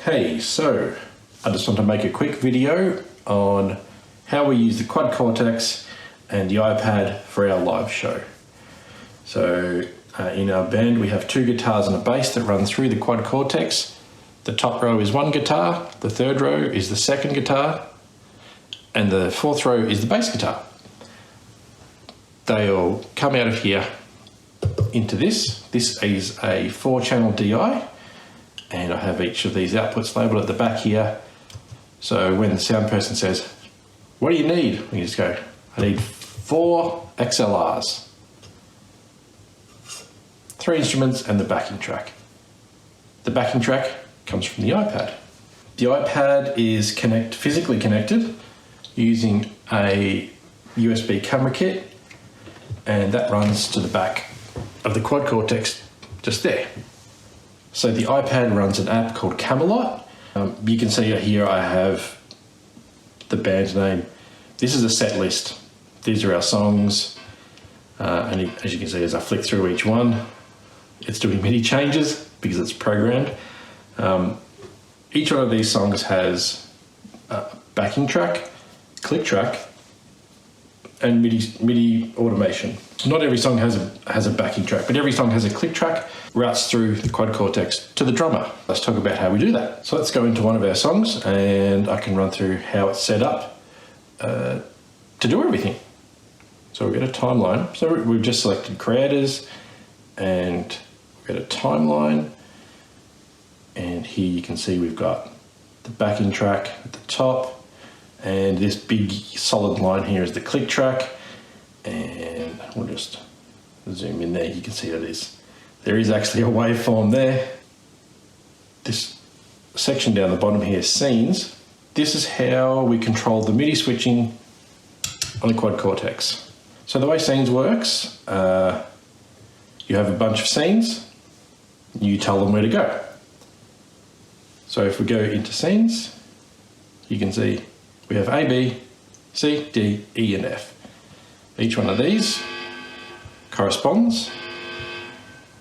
Hey, so I just want to make a quick video on how we use the Quad Cortex and the iPad for our live show. So in our band we have two guitars and a bass that run through the Quad Cortex. The top row is one guitar, the third row is the second guitar, and the fourth row is the bass guitar. They all come out of here into this. This is a 4-channel DI. And I have each of these outputs labelled at the back here. So when the sound person says, "What do you need?" we just go, "I need 4 XLRs, 3 instruments and the backing track." The backing track comes from the iPad. The iPad is physically connected using a USB camera kit, and that runs to the back of the Quad Cortex just there. So the iPad runs an app called Camelot. You can see here I have the band name. This is a set list. These are our songs. And as you can see, as I flick through each one, it's doing MIDI changes because it's programmed. Each one of these songs has a backing track, click track, and MIDI automation. Not every song has a backing track, but every song has a click track, routes through the Quad Cortex to the drummer. Let's talk about how we do that. So let's go into one of our songs and I can run through how it's set up to do everything. So we've got a timeline. So we've just selected creators and we've got a timeline. And here you can see we've got the backing track at the top, and this big solid line here is the click track. And we'll just zoom in there. You can see there is actually a waveform there. This section down the bottom here, scenes. This is how we control the MIDI switching on the Quad Cortex. So the way scenes works, you have a bunch of scenes, you tell them where to go. So if we go into scenes, you can see we have A, B, C, D, E, and F. Each one of these corresponds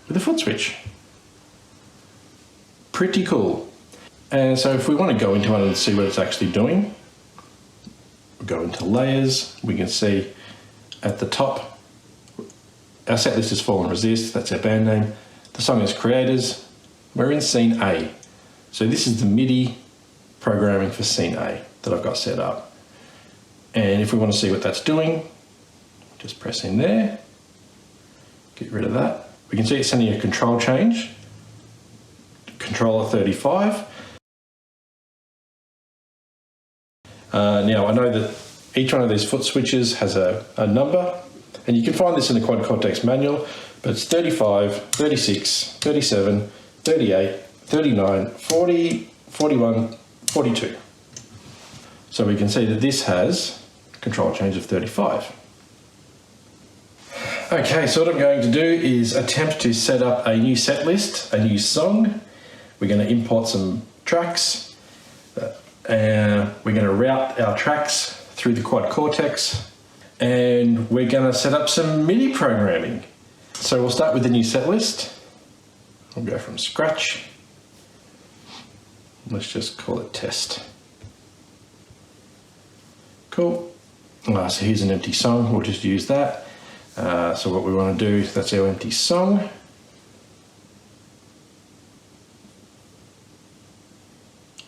with a foot switch. Pretty cool. And so if we want to go into one and see what it's actually doing, we'll go into layers. We can see at the top, our set list is Fall and Resist. That's our band name. The song is Creators. We're in scene A. So this is the MIDI programming for scene A that I've got set up. And if we want to see what that's doing, just press in there, get rid of that. We can see it's sending a control change, controller 35. Now I know that each one of these foot switches has a number, and you can find this in the Quad Cortex manual, but it's 35, 36, 37, 38, 39, 40, 41, 42. So we can see that this has a control change of 35. Okay, so what I'm going to do is attempt to set up a new set list, a new song. We're going to import some tracks. We're going to route our tracks through the Quad Cortex. And we're going to set up some MIDI programming. So we'll start with the new set list. We'll go from scratch. Let's just call it test. Cool. So here's an empty song. We'll just use that. So what we want to do, that's our empty song.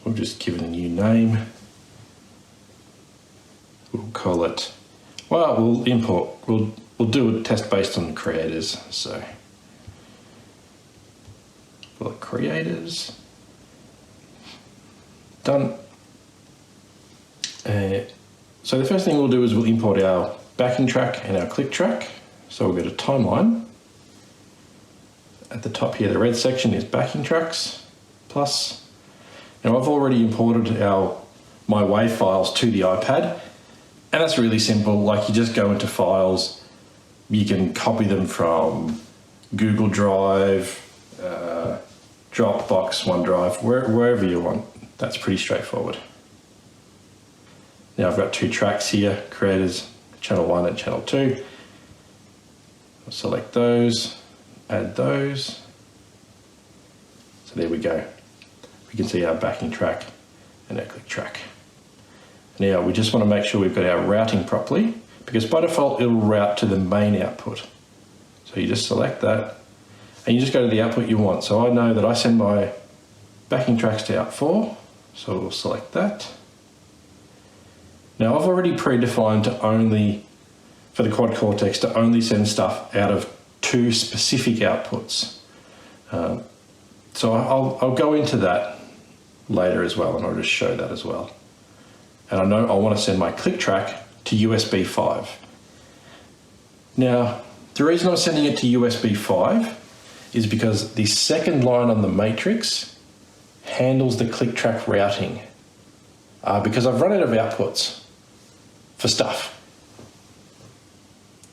We'll just give it a new name. We'll call it, we'll import, we'll do a test based on creators. So call it creators. Done. So the first thing we'll do is we'll import our backing track and our click track. So we'll go to timeline. At the top here, the red section is backing tracks plus. Now I've already imported my WAV files to the iPad, and that's really simple. Like, you just go into files, you can copy them from Google Drive, Dropbox, OneDrive, wherever you want. That's pretty straightforward. Now I've got 2 tracks here, creators, channel 1 and channel 2. I'll select those, add those. So there we go. we can see our backing track and our click track. Now we just want to make sure we've got our routing properly, because by default it'll route to the main output. So you just select that and you just go to the output you want. So I know that I send my backing tracks to out 4, so we'll select that. Now I've already predefined to only, for the Quad Cortex, to only send stuff out of 2 specific outputs. So I'll go into that later as well, and I'll just show that as well. And I know I want to send my click track to USB 5. Now, the reason I'm sending it to USB 5 is because the second line on the matrix handles the click track routing, because I've run out of outputs for stuff.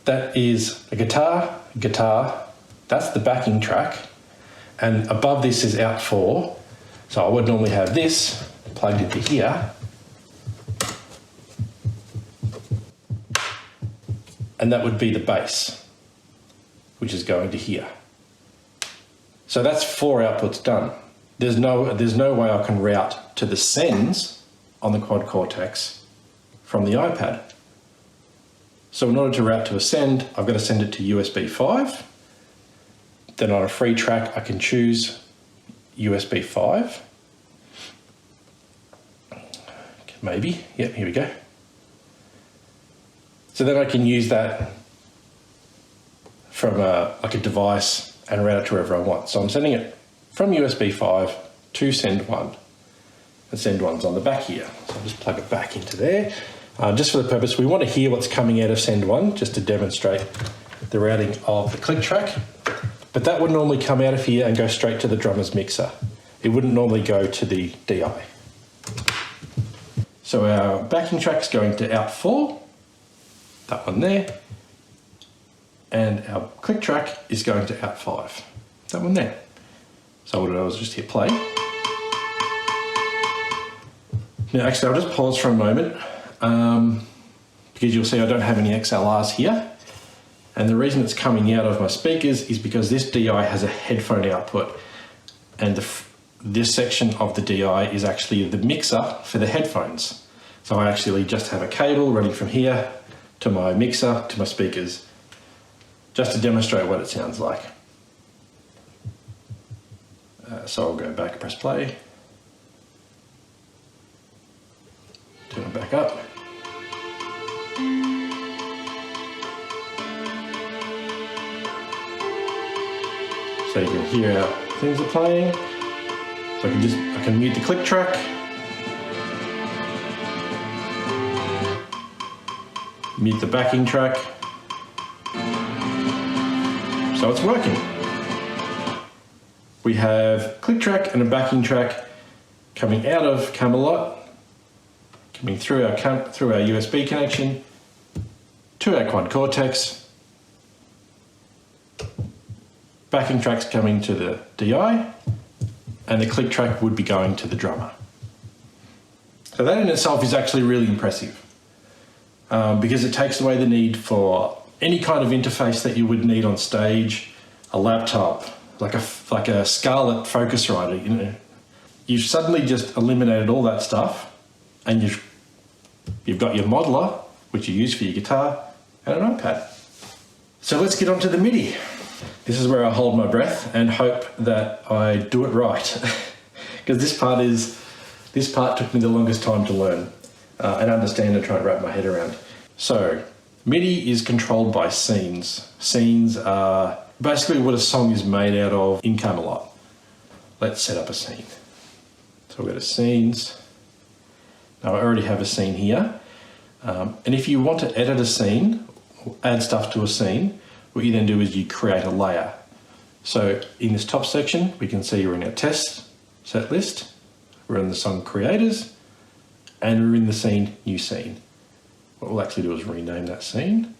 That is a guitar, that's the backing track, and above this is out 4. So I would normally have this plugged into here, and that would be the bass, which is going to here. So that's 4 outputs done. There's no way I can route to the sends on the Quad Cortex from the iPad. So in order to route to a send, I've got to send it to USB 5. Then on a free track, I can choose USB 5. Maybe, yep, here we go. So then I can use that from like a device and route it to wherever I want. So I'm sending it from USB 5 to send 1. And send 1's on the back here. So I'll just plug it back into there. Just for the purpose, we want to hear what's coming out of send 1, just to demonstrate the routing of the click track. But that would normally come out of here and go straight to the drummer's mixer. It wouldn't normally go to the DI. So our backing track's going to out 4, that one there, and our click track is going to out 5, that one there. So what I was just hit play. Now actually I'll just pause for a moment, because you'll see I don't have any XLRs here. And the reason it's coming out of my speakers is because this DI has a headphone output, and this section of the DI is actually the mixer for the headphones. So I actually just have a cable running from here to my mixer to my speakers, just to demonstrate what it sounds like. So I'll go back and press play. Turn it back up. So you can hear how things are playing. So I can mute the click track. Mute the backing track. So it's working. We have click track and a backing track coming out of Camelot, coming through our USB connection to our Quad Cortex. Backing track's coming to the DI, and the click track would be going to the drummer. So that in itself is actually really impressive, because it takes away the need for any kind of interface that you would need on stage, a laptop, like a Scarlett Focusrite. You know, you've suddenly just eliminated all that stuff, and you've got your modeler, which you use for your guitar, and an iPad. So let's get on to the Midi. This is where I hold my breath and hope that I do it right, because this part took me the longest time to learn and understand and try and wrap my head around. So Midi is controlled by scenes. Scenes are basically what a song is made out of in Camelot. Let's set up a scene. So we'll go to scenes. Now I already have a scene here, and if you want to edit a scene or add stuff to a scene, what you then do is you create a layer. So in this top section, we can see we're in our test set list, we're in the song creators, and we're in the scene new scene. What we'll actually do is rename that scene.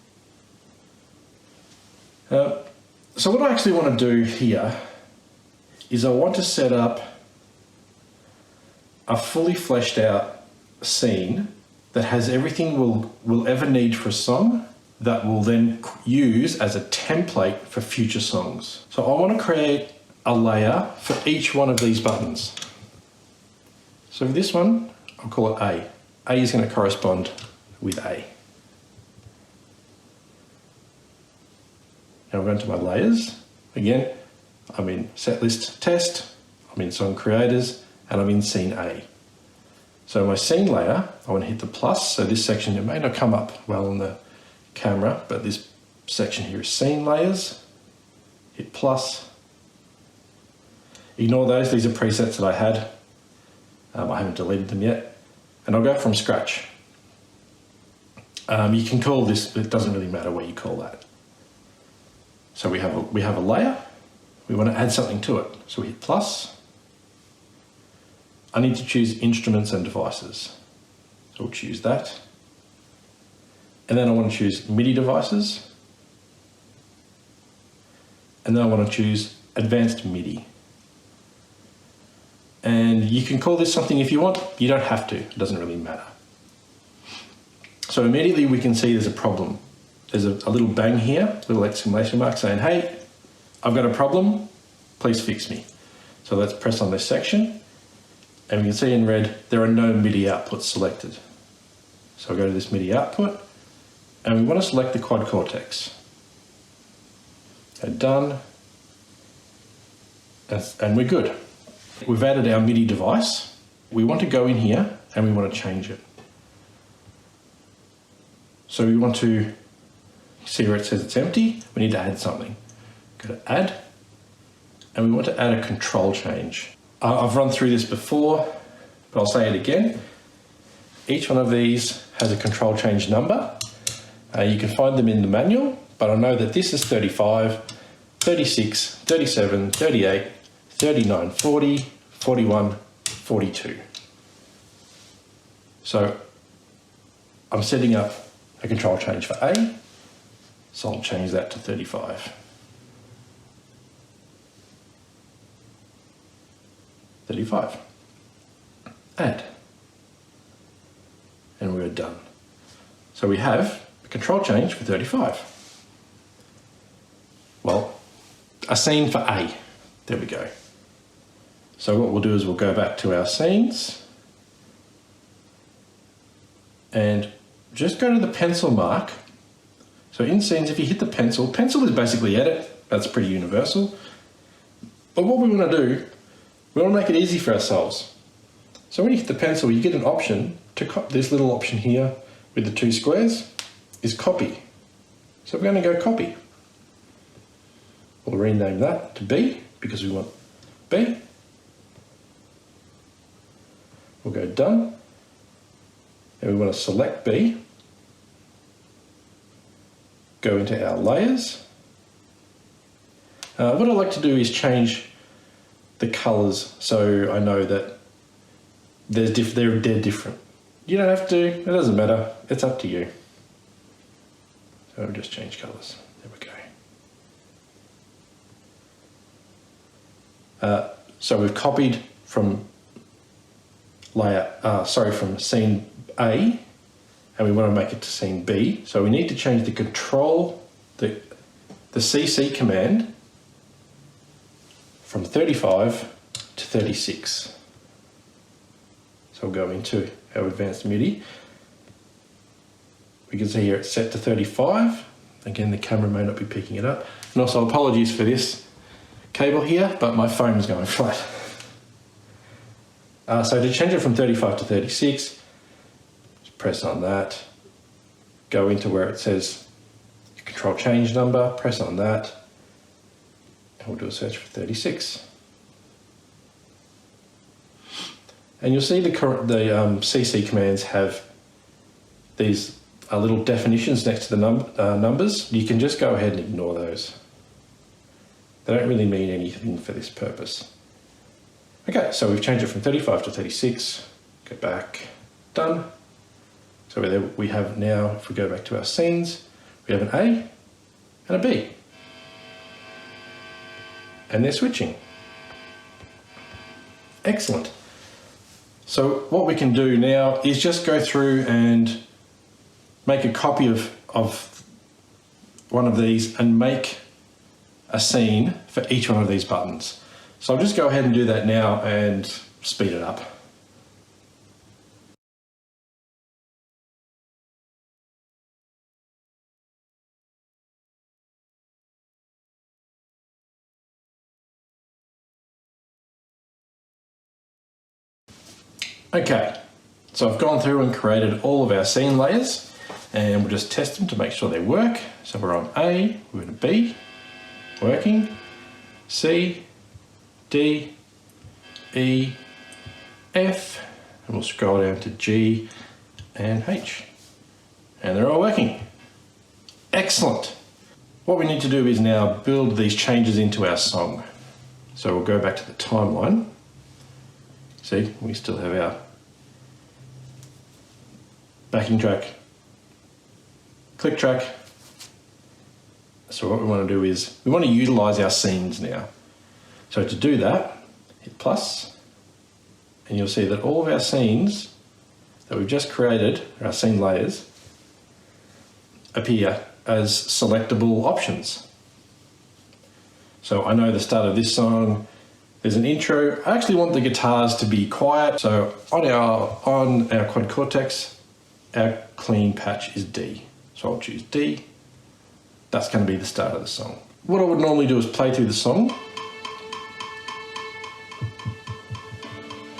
So what I actually want to do here is I want to set up a fully fleshed out scene that has everything we'll ever need for a song, that we'll then use as a template for future songs. So I want to create a layer for each one of these buttons. So for this one, I'll call it A. A is going to correspond with A. Now we're going to my layers. Again, I'm in Setlist Test, I'm in Song Creators, and I'm in Scene A. So my scene layer, I want to hit the plus. So this section, it may not come up well on the camera, but this section here is Scene Layers. Hit plus. Ignore those, these are presets that I had. I haven't deleted them yet. And I'll go from scratch. You can call this, it doesn't really matter what you call that. So we have a layer, we want to add something to it. So we hit plus. I need to choose instruments and devices. So we'll choose that. And then I want to choose Midi devices. And then I want to choose advanced Midi. And you can call this something if you want, you don't have to, it doesn't really matter. So immediately we can see there's a problem. There's a little bang here, little exclamation mark saying, hey, I've got a problem, please fix me. So let's press on this section, and we can see in red, there are no MIDI outputs selected. So I'll go to this MIDI output, and we want to select the Quad Cortex. Go done, and we're good. We've added our MIDI device. We want to go in here, and we want to change it. So we want to see where it says it's empty, we need to add something. Go to add, and we want to add a control change. I've run through this before, but I'll say it again. Each one of these has a control change number. You can find them in the manual, but I know that this is 35, 36, 37, 38, 39, 40, 41, 42. So I'm setting up a control change for A, so I'll change that to 35. 35. Add. And we're done. So we have a control change for 35. Well, a scene for A. There we go. So what we'll do is we'll go back to our scenes and just go to the pencil mark. So in scenes, if you hit the pencil is basically edit. That's pretty universal. But what we want to do, we want to make it easy for ourselves. So when you hit the pencil, you get an option to copy. This little option here with the two squares is copy. So we're going to go copy. We'll rename that to B because we want B. We'll go done. And we want to select B. Go into our layers. What I like to do is change the colours so I know that they're different. You don't have to, it doesn't matter, it's up to you. So I'll just change colours. There we go. So we've copied from from scene A, and we want to make it to scene B. So we need to change the control, the CC command from 35 to 36. So we'll go into our advanced MIDI. We can see here it's set to 35. Again, the camera may not be picking it up. And also apologies for this cable here, but my phone is going flat. So to change it from 35 to 36, just press on that, go into where it says control change number, press on that, and we'll do a search for 36. And you'll see the CC commands have these little definitions next to the numbers. You can just go ahead and ignore those. They don't really mean anything for this purpose. Okay, so we've changed it from 35 to 36. Go back, done. So we have now, if we go back to our scenes, we have an A and a B. And they're switching. Excellent. So what we can do now is just go through and make a copy of one of these and make a scene for each one of these buttons. So I'll just go ahead and do that now and speed it up. Okay, so I've gone through and created all of our scene layers, and we'll just test them to make sure they work. So we're on A, we're to B, working, C, D, E, F, and we'll scroll down to G and H. And they're all working. Excellent. What we need to do is now build these changes into our song. So we'll go back to the timeline. See, we still have our backing track, click track. So what we want to do is we want to utilize our scenes now. So to do that, hit plus, and you'll see that all of our scenes that we've just created, our scene layers, appear as selectable options. So I know the start of this song, there's an intro. I actually want the guitars to be quiet. So on our Quad Cortex, our clean patch is D. So I'll choose D. That's going to be the start of the song. What I would normally do is play through the song.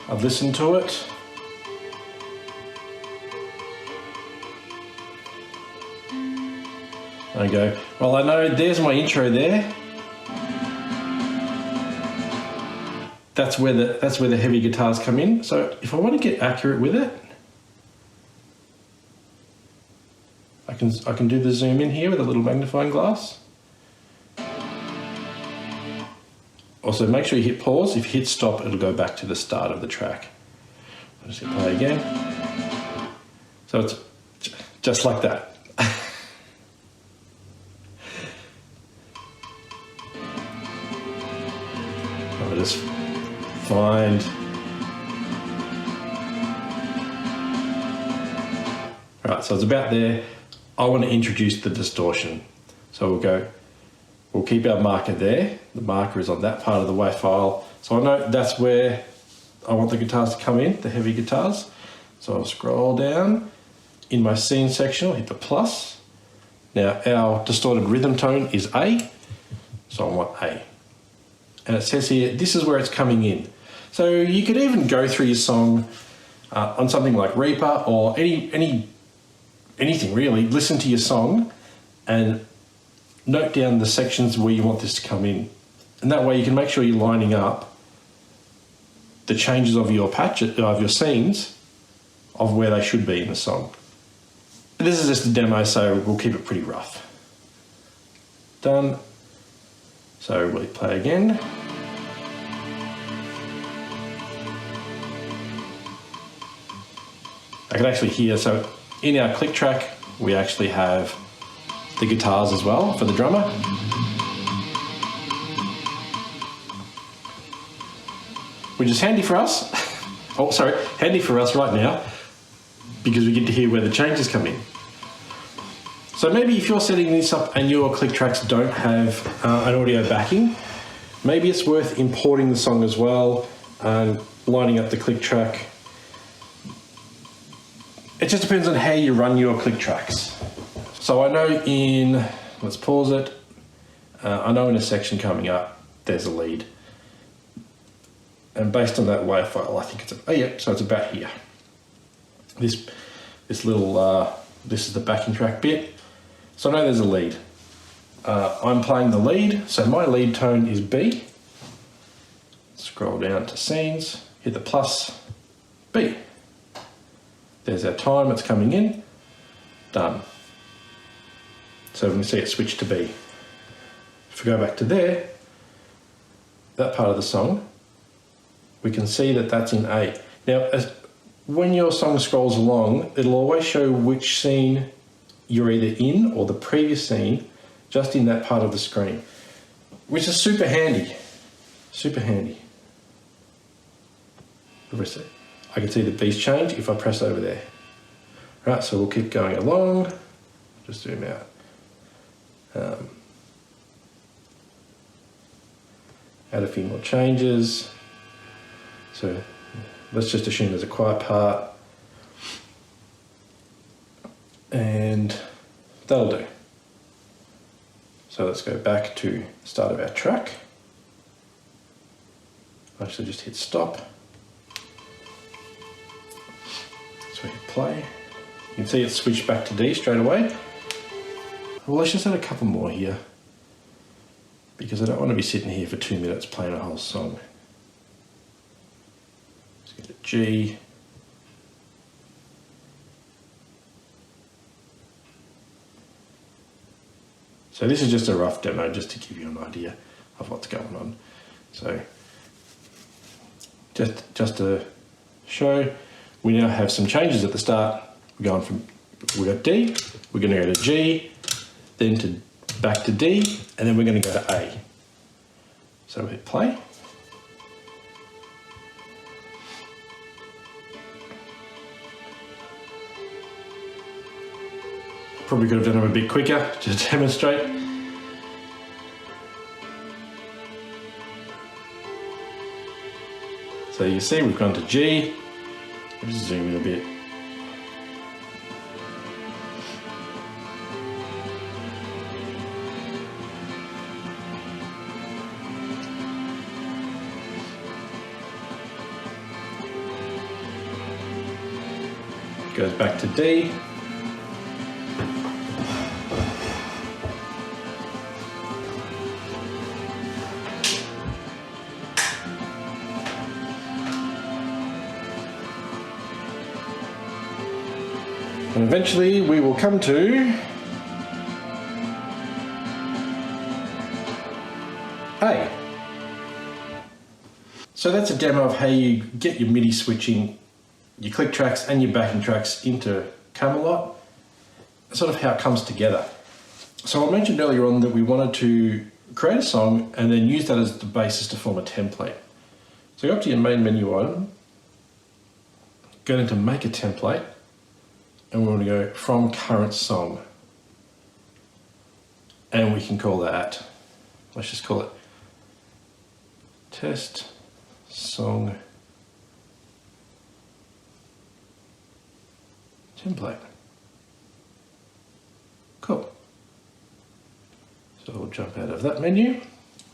I'd listen to it. I go, well, I know there's my intro there. That's where the heavy guitars come in. So if I want to get accurate with it, I can do the zoom in here with a little magnifying glass. Also, make sure you hit pause. If you hit stop, it'll go back to the start of the track. I'll just hit play again. So it's just like that. I'll just find. Right, so it's about there. I want to introduce the distortion. So we'll keep our marker there. The marker is on that part of the WAV file. So I know that's where I want the guitars to come in, the heavy guitars. So I'll scroll down. In my scene section, I'll hit the plus. Now our distorted rhythm tone is A. So I want A. And it says here, this is where it's coming in. So you could even go through your song on something like Reaper or anything really. Listen to your song and note down the sections where you want this to come in. And that way you can make sure you're lining up the changes of your patch, of your scenes, of where they should be in the song. This is just a demo, so we'll keep it pretty rough. Done. So we'll play again. I can actually hear, so in our click track, we actually have the guitars as well for the drummer. Which is handy for us. Handy for us right now, because we get to hear where the changes come in. So maybe if you're setting this up and your click tracks don't have an audio backing, maybe it's worth importing the song as well and lining up the click track. It just depends on how you run your click tracks. So I know let's pause it. I know in a section coming up, there's a lead. And based on that WAV file, I think so it's about here. This little, this is the backing track bit. So I know there's a lead. I'm playing the lead, so my lead tone is B. Scroll down to scenes, hit the plus, B. There's our time, it's coming in, done. So we can see it switched to B. If we go back to there, that part of the song, we can see that that's in A. Now, when your song scrolls along, it'll always show which scene you're either in or the previous scene, just in that part of the screen, which is super handy. Super handy. I can see the beats change if I press over there. Right, so we'll keep going along. Just zoom out. Add a few more changes. So let's just assume there's a quiet part. And that'll do. So let's go back to the start of our track. Actually just hit stop. So we hit play. You can see it switched back to D straight away. Well, let's just add a couple more here, because I don't want to be sitting here for 2 minutes playing a whole song. Let's get a G. So this is just a rough demo, just to give you an idea of what's going on. So just to show, we now have some changes at the start. We're going from, we got D, we're going to go to G, then to back to D, and then we're going to go to A. So we hit play. Probably could have done them a bit quicker to demonstrate. So you see we've gone to G. I'll just zoom in a bit. Goes back to D. And eventually we will come to A. So that's a demo of how you get your MIDI switching, your click tracks and your backing tracks into Camelot, sort of how it comes together. So I mentioned earlier on that we wanted to create a song and then use that as the basis to form a template. So go up to your main menu item, go into make a template, and we want to go from current song. And we can call that, let's just call it test song template. Cool. So we'll jump out of that menu,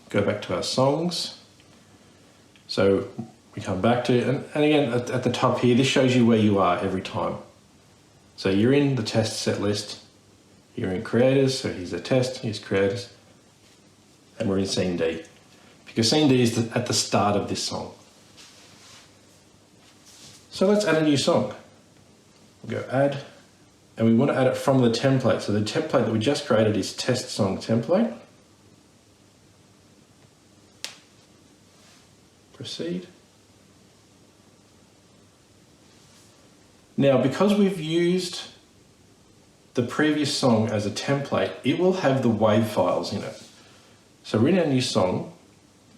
go back to our songs. So we come back to, and again at the top here, this shows you where you are every time. So you're in the test set list, you're in creators, so here's a test, here's creators, and we're in scene D. Because scene D is at the start of this song. So let's add a new song. We'll go add, and we want to add it from the template. So the template that we just created is test song template. Proceed. Now, because we've used the previous song as a template, it will have the WAV files in it. So we're in our new song,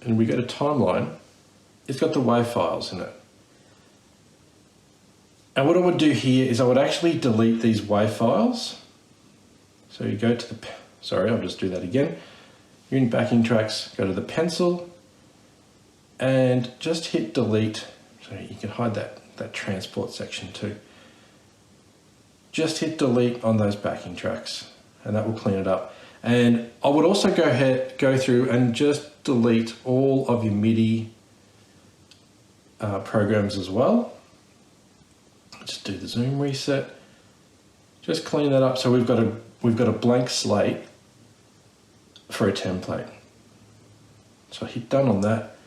and we go to timeline, it's got the WAV files in it. And what I would do here is I would actually delete these WAV files. So you go to the, sorry, I'll just do that again. You're in backing tracks, go to the pencil, and just hit delete. So you can hide that transport section too. Just hit delete on those backing tracks and that will clean it up. And I would also go through and just delete all of your MIDI programs as well. Just do the zoom reset. Just clean that up so we've got a blank slate for a template. So I hit done on that.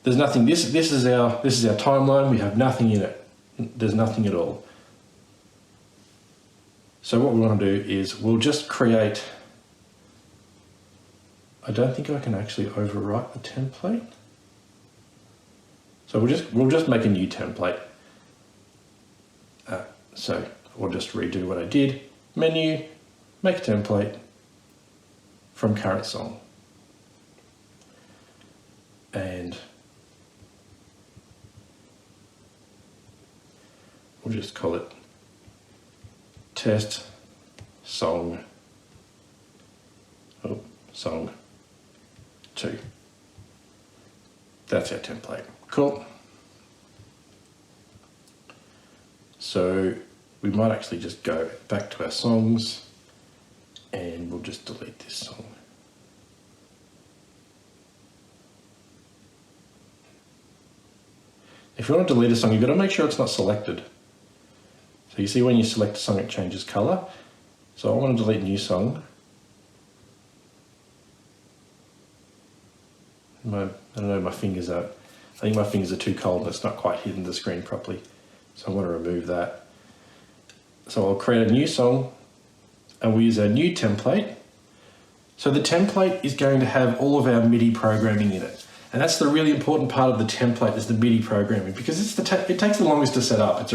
There's nothing. This is our timeline. We have nothing in it. There's nothing at all. So what we want to do is we'll just create. I don't think I can actually overwrite the template. So we'll just make a new template. So we'll just redo what I did. Menu, make a template from current song. And we'll just call it test song, song 2. That's our template. Cool. So we might actually just go back to our songs and we'll just delete this song. If you want to delete a song, you've got to make sure it's not selected. So you see when you select a song, it changes color. So I want to delete new song. I don't know, my fingers are, I think my fingers are too cold and it's not quite hitting the screen properly. So I want to remove that. So I'll create a new song and we'll use our new template. So the template is going to have all of our MIDI programming in it. And that's the really important part of the template, is the MIDI programming, because it takes the longest to set up. It's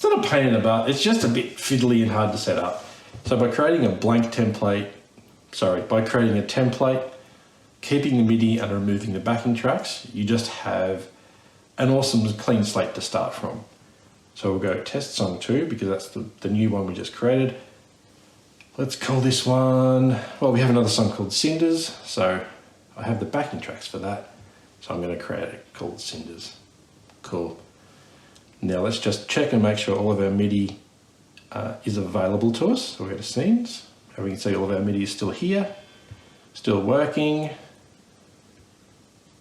not a pain in the butt, it's just a bit fiddly and hard to set up. So by creating a template, keeping the MIDI and removing the backing tracks, you just have an awesome clean slate to start from. So we'll go test song 2 because that's the new one we just created. Let's call this one, well, we have another song called Cinders, so I have the backing tracks for that. So I'm going to create it called Cinders. Cool. Now let's just check and make sure all of our MIDI is available to us. So we go to Scenes, and we can see all of our MIDI is still here, still working.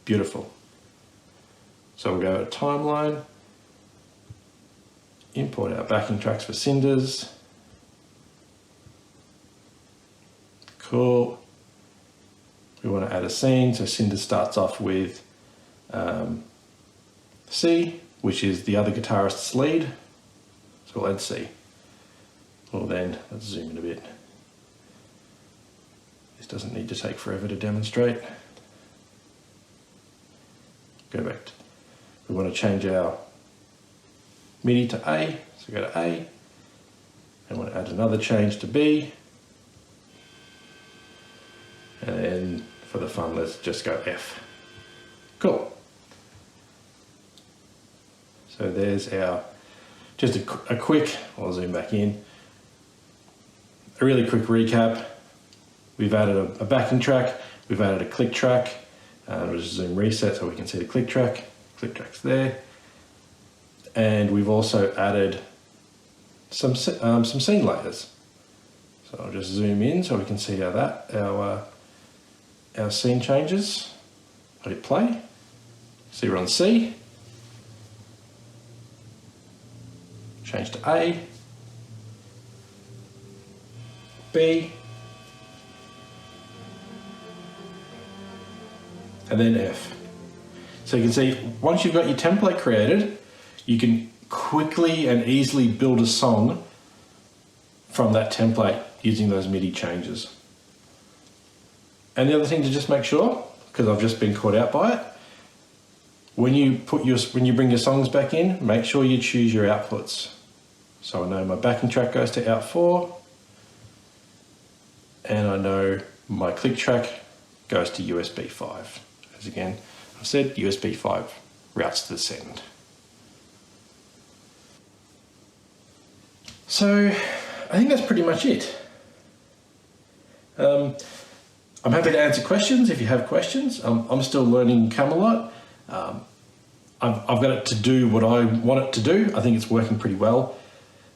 Beautiful. So we'll go to Timeline, import our backing tracks for Cinders. Cool. We want to add a scene, so Cinders starts off with C, which is the other guitarist's lead. So we'll add C. Well then, let's zoom in a bit. This doesn't need to take forever to demonstrate. Go back. We want to change our MIDI to A, so go to A. And want to add another change to B. And then for the fun, let's just go F. Cool. So there's our, just a quick, I'll zoom back in, a really quick recap. We've added a backing track, we've added a click track, we'll just zoom reset so we can see the click track's there. And we've also added some scene layers. So I'll just zoom in so we can see how our scene changes. I hit play, see we're on C, change to A, B, and then F. So you can see once you've got your template created, you can quickly and easily build a song from that template using those MIDI changes. And the other thing to just make sure, because I've just been caught out by it, when you bring your songs back in, make sure you choose your outputs. So I know my backing track goes to out 4, and I know my click track goes to USB 5. As again, I've said USB 5 routes to the send. So I think that's pretty much it. I'm happy to answer questions if you have questions. I'm still learning Camelot. I've got it to do what I want it to do. I think it's working pretty well.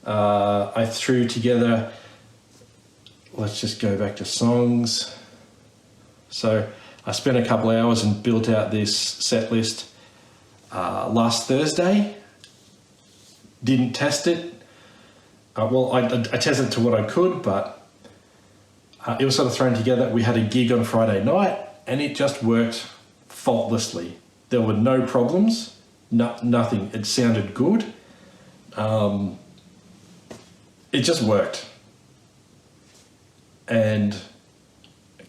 I threw together, let's just go back to songs. So I spent a couple of hours and built out this set list last Thursday. Didn't test it. Well, I tested it to what I could, but it was sort of thrown together. We had a gig on Friday night and it just worked faultlessly. There were no problems, nothing. It sounded good. It just worked. And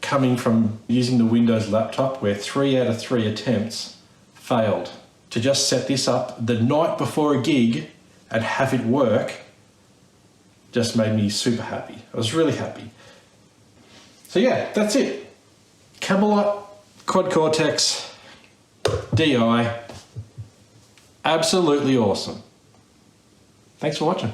coming from using the Windows laptop where 3 out of 3 attempts failed, to just set this up the night before a gig and have it work just made me super happy. I was really happy. So yeah, that's it. Camelot, Quad Cortex, DI, absolutely awesome. Thanks for watching.